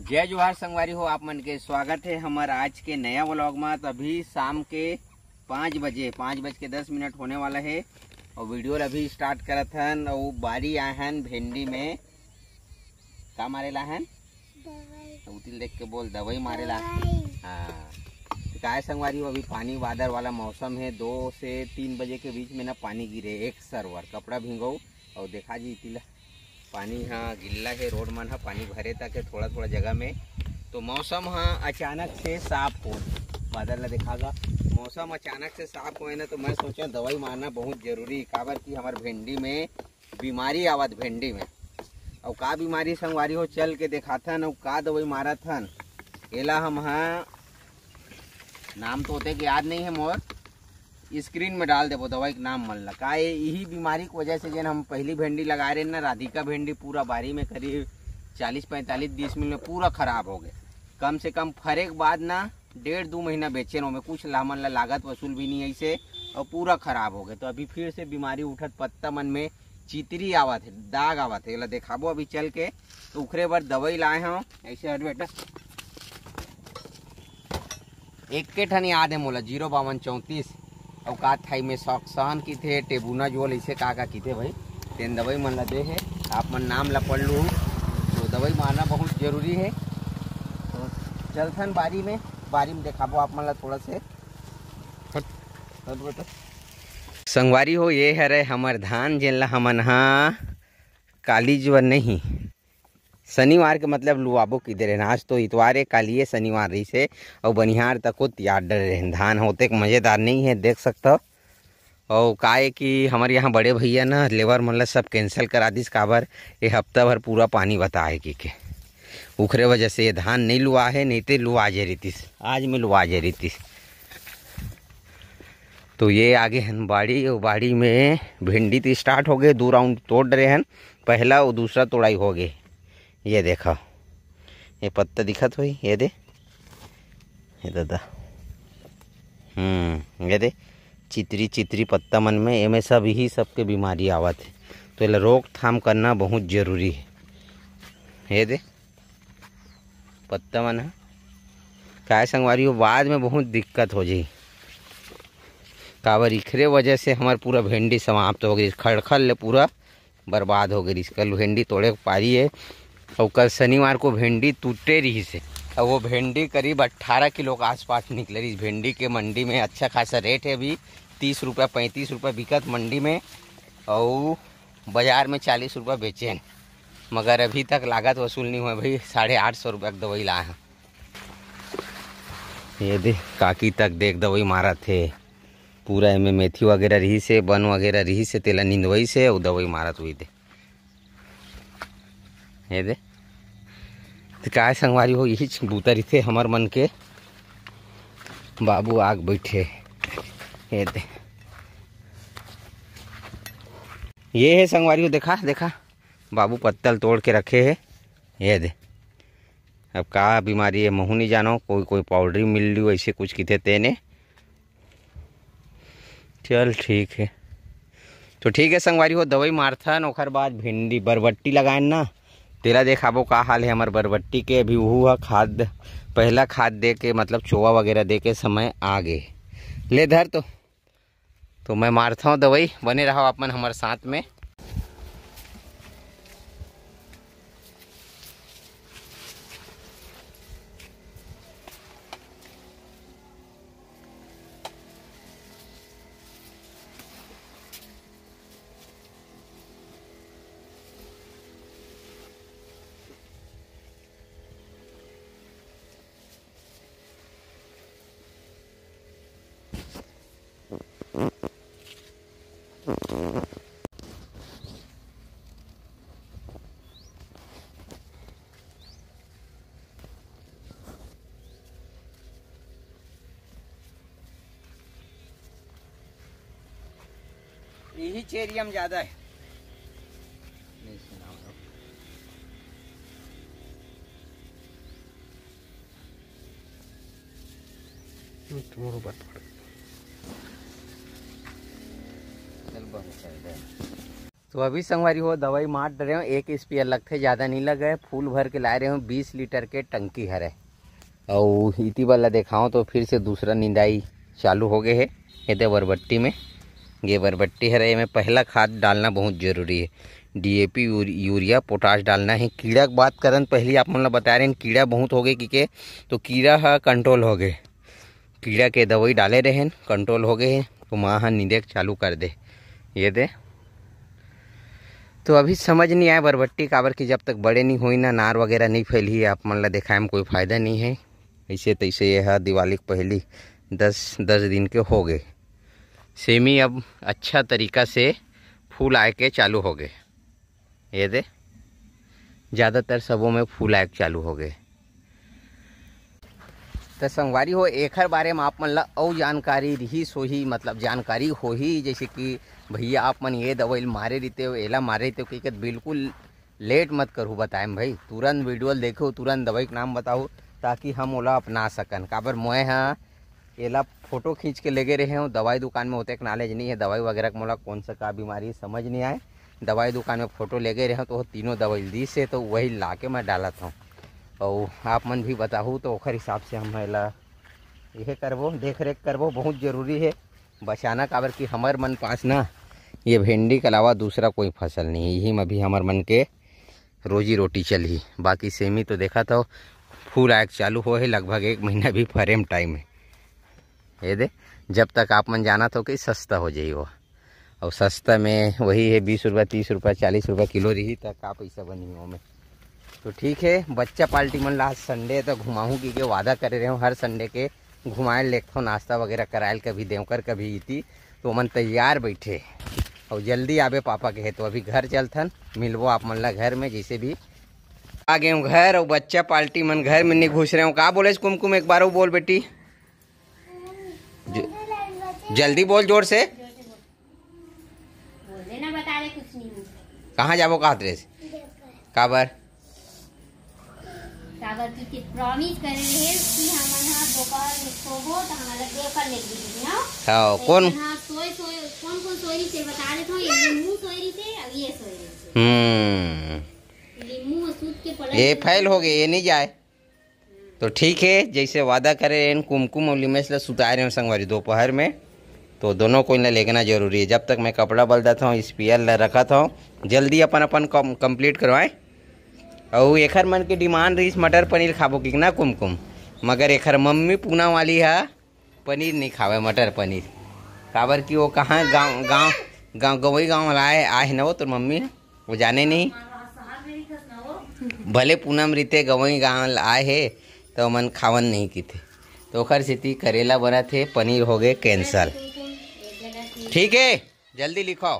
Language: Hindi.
जय जोहार संगवारी हो, आप मन के स्वागत है हमारे आज के नया व्लॉग में। तो अभी शाम के 5:10 होने वाला है और वीडियो अभी स्टार्ट करत हन। और बारी आए हन भिंडी में का मारेला हन, उतिल देख के बोल दवाई मारेला। हाँ काय संगवारी हो, अभी पानी बादल वाला मौसम है। 2 से 3 बजे के बीच में ना पानी गिरे एक सरवर कपड़ा भिंगो और देखा जी इतिला पानी हाँ गिल्ला है, रोड मन हाँ पानी भरे तक थोड़ा थोड़ा जगह में। तो मौसम हाँ अचानक से साफ हो, बादल ला दिखागा मौसम अचानक से साफ हुए ना, तो मैं सोचा दवाई मारना बहुत जरूरी। काबर की हमारे भिंडी में बीमारी आवत भिंडी में। और का बीमारी संगवारी हो चल के दिखाथन और का दवाई मारत हन एला हम हाँ नाम तो होते कि याद नहीं है मोर, स्क्रीन में डाल देबो दवाई के नाम मन ला। का यही बीमारी की वजह से जन हम पहली भिंडी लगा रहे ना, राधिका भिंडी पूरा बारी में करीब 40-45 दिन में पूरा खराब हो गए। कम से कम फरे के बाद ना 1.5-2 महीना बेचे में कुछ लामन ला लागत वसूल भी नहीं ऐसे और पूरा खराब हो गए। तो अभी फिर से बीमारी उठत, पत्ता मन में चितरी आवत है, दाग आवत है, देखाबो अभी चल के। तो उखरे बार दवाई लाए हैं ऐसे। हट बेटा एक के ठन याद है मोला 05234 और का थाई में सॉक्सन की थे टेबुना जोल ऐसे का की थे भाई। तेन दवाई मन ला दे है, आप मन नाम ला पढ़ लूँ। तो दवाई मारना बहुत जरूरी है। तो चलथन बारी में दिखाबो आप मन ला थोड़ा से। संगवारी हो ये हरे हमर धान जेन ला हमन हाँ कालीजवर नहीं शनिवार के मतलब लुआबो किधर है। आज तो इतवार है, कालिए शनिवार रही से और बनिहार तक को तैयार रहे। धान होते मज़ेदार नहीं है, देख सकते हो। और का है कि हमारे यहाँ बड़े भैया ना लेबर मतलब सब कैंसिल करा दिस। काबर ये हफ्ता भर पूरा पानी बताए कि के उखरे वजह से ये धान नहीं लुआ है, नहीं तो लुआ जे रहीतिस, आज में लुआ जे रहीतिस। तो ये आगे हन बाड़ी और बाड़ी में भिंडी तो स्टार्ट हो गए, 2 राउंड तोड़ रहे हैं, पहला और दूसरा तोड़ाई हो गए। ये देखो ये पत्ता दिखत हुई, ये दे ये दादा ये दे चितरी चितरी पत्ता मन में एमे सब ही सबके बीमारी आवत है। तो ये रोकथाम करना बहुत जरूरी है। ये दे पत्ता मन है काय संगवारी हो, बाद में बहुत दिक्कत हो जाई। काबर इखरे वजह से हमार पूरा भिंडी समाप्त हो गई, खड़खड़ ले पूरा बर्बाद हो गई। कल भिंडी तोड़े पारी है और कल शनिवार को भिंडी टूटे रही से। और वो भिंडी करीब 18 किलो के आसपास निकले रही। भिंडी के मंडी में अच्छा खासा रेट है, अभी 30 रुपये 35 रुपये बिकत मंडी में और बाज़ार में 40 रुपये बेचे हैं। मगर अभी तक लागत वसूल नहीं हुआ भाई। 850 रुपये की दवाई लाए हैं। ये देख काकी तक देख दवाई मारा थे पूरा। एमें मेथी वगैरह रही से, बन वगैरह रही से, तेला नींदवाई से और दवाई मारत हुई दे। ये दे तो काय संगवारी हो, यही बूतर थे हमार मन के बाबू आग बैठे। ये दे ये है संगवारी हो, देखा देखा बाबू पत्तल तोड़ के रखे है। ये दे अब का बीमारी है महू नहीं जानो, कोई पाउडरी मिल ली ऐसे कुछ किथे तेने। चल ठीक है, तो ठीक है संगवारी हो, दवाई मारथन ओखर बाद भिंडी बरबट्टी लगाए ना, तेला देखाबो का हाल है हमार बरबट्टी के। अभी वह खाद पहला खाद दे के मतलब चोवा वगैरह दे के समय आ गए ले धर। तो मैं मारता हूँ दवाई, बने रहो आप मन हमारे साथ में। यही चेरियम ज्यादा है। नहीं सुनाओ तुम्हारा बात चल बहुत तो अभी संगवारी हो दवाई मार रहे हो, एक स्पेयर लगते ज़्यादा नहीं लगे, फूल भर के ला रहे हो, 20 लीटर के टंकी हरे। और इती वाला दिखाऊँ तो फिर से दूसरा निंदाई चालू हो गए है। ये बरबट्टी में ये बरबट्टी हरे में पहला खाद डालना बहुत ज़रूरी है, DAP यूरिया पोटाश डालना है। कीड़ा की बात करन पहले आप मतलब बता रहे हैं कीड़ा बहुत हो गए कि तो कीड़ा हा कंट्रोल हो गए, कीड़ा के दवाई डाले रहे कंट्रोल हो गए, तो माँ हाँ निंदक चालू कर दे ये दे। तो अभी समझ नहीं आया बरबट्टी काबर की जब तक बड़े नहीं हुई ना नार वगैरह नहीं फैली है, आप मन ला दिखाए में कोई फ़ायदा नहीं है। ऐसे तैसे ये है दिवाली की पहली 10 दिन के हो गए, सेमी अब अच्छा तरीका से फूल आए के चालू हो गए। ये दे ज़्यादातर सबों में फूल आए के चालू हो गए। तो संगवारी हो एकर बारे में आप मन ला और जानकारी रही सोही, मतलब जानकारी हो ही, जैसे कि भैया आप मन ये दवाई मारे रहते हो, एला मारे रहते हो, कि बिल्कुल लेट मत करूँ बताए भाई, तुरंत वीडियो देखो, तुरंत दवाई का नाम बताओ ताकि हम ओला अपना सकन। काबर मोए हाँ एला फोटो खींच के लेगे रहे हूँ, दवाई दुकान में होते नॉलेज नहीं है दवाई वगैरह का, मोला कौन सा का बीमारी समझ नहीं आए, दवाई दुकान में फ़ोटो लेगे रहे हूँ तो तीनों दवाई दी से, तो वही ला के मैं डालत हूँ। और आप मन भी बताऊँ तो ओखर हिसाब से हम एला यह करबो, देख रेख करबो, बहुत ज़रूरी है बचाना। काबर कि हमार मन पास ना ये भिंडी के अलावा दूसरा कोई फसल नहीं है, यही में भी हमार मन के रोजी रोटी चली। बाकी सेमी तो देखा था फूल आए चालू हो है, लगभग 1 महीना भी फरेम टाइम है। ये दे जब तक आप मन जाना तो कि सस्ता हो जाइए वो, और सस्ता में वही है 20 रुपये 30 रुपये 40 रुपये किलो रही तक का पैसा बनी हो में। तो ठीक है बच्चा पार्टी मन लास्ट संडे तो घुमाऊँ की वादा करे रहे हूँ, हर संडे के घुमाए लेखो, नाश्ता वगैरह करायल कभी देवकर कभी इती, तो मन तैयार बैठे और जल्दी आबे पापा के है। तो अभी घर चलथन, मिलबो आप मन ला घर में, जैसे भी आ गए हूँ घर। और बच्चा पार्टी मन घर में नहीं घुस रहे हूँ, का बोले कुमकुम एक बार बोल बेटी, जल्दी बोल जोर से। कहाँ जाबो कहा ड्रेस काबर प्रॉमिस करे रहे कि हमन हा दोपहर में सोबो त हमला देवकर ले दी ना। हां कौन हां कौन सोई से बता दे तो ये मुंह सोई से अब ये सोई से ये मुंह सूत के पलट ये फैल हो गए, ये नहीं जाए तो ठीक है। जैसे वादा करे इन कुमकुम और लिमेश ला सुताए रहे संगवारी दोपहर में, तो दोनों को इन्हें लेना जरूरी है। जब तक मैं कपड़ा बल देता हूँ स्पेयर ला रखा था, जल्दी अपन अपन कंप्लीट करवाएं। और एखर मन की डिमांड रही मटर पनीर खाबो कि ना कुमकुम, मगर एखर मम्मी पूना वाली है पनीर नहीं खावे मटर पनीर, काबर कि वो कहाँ गवई गाँव आए न वो तो मम्मी वो जाने नहीं, भले पूनम रीते गवई गाँव आए है तो मन खावन नहीं की थे, तो ओखर स्थिति करेला बना थे, पनीर हो गए कैंसल। ठीक है जल्दी लिखो।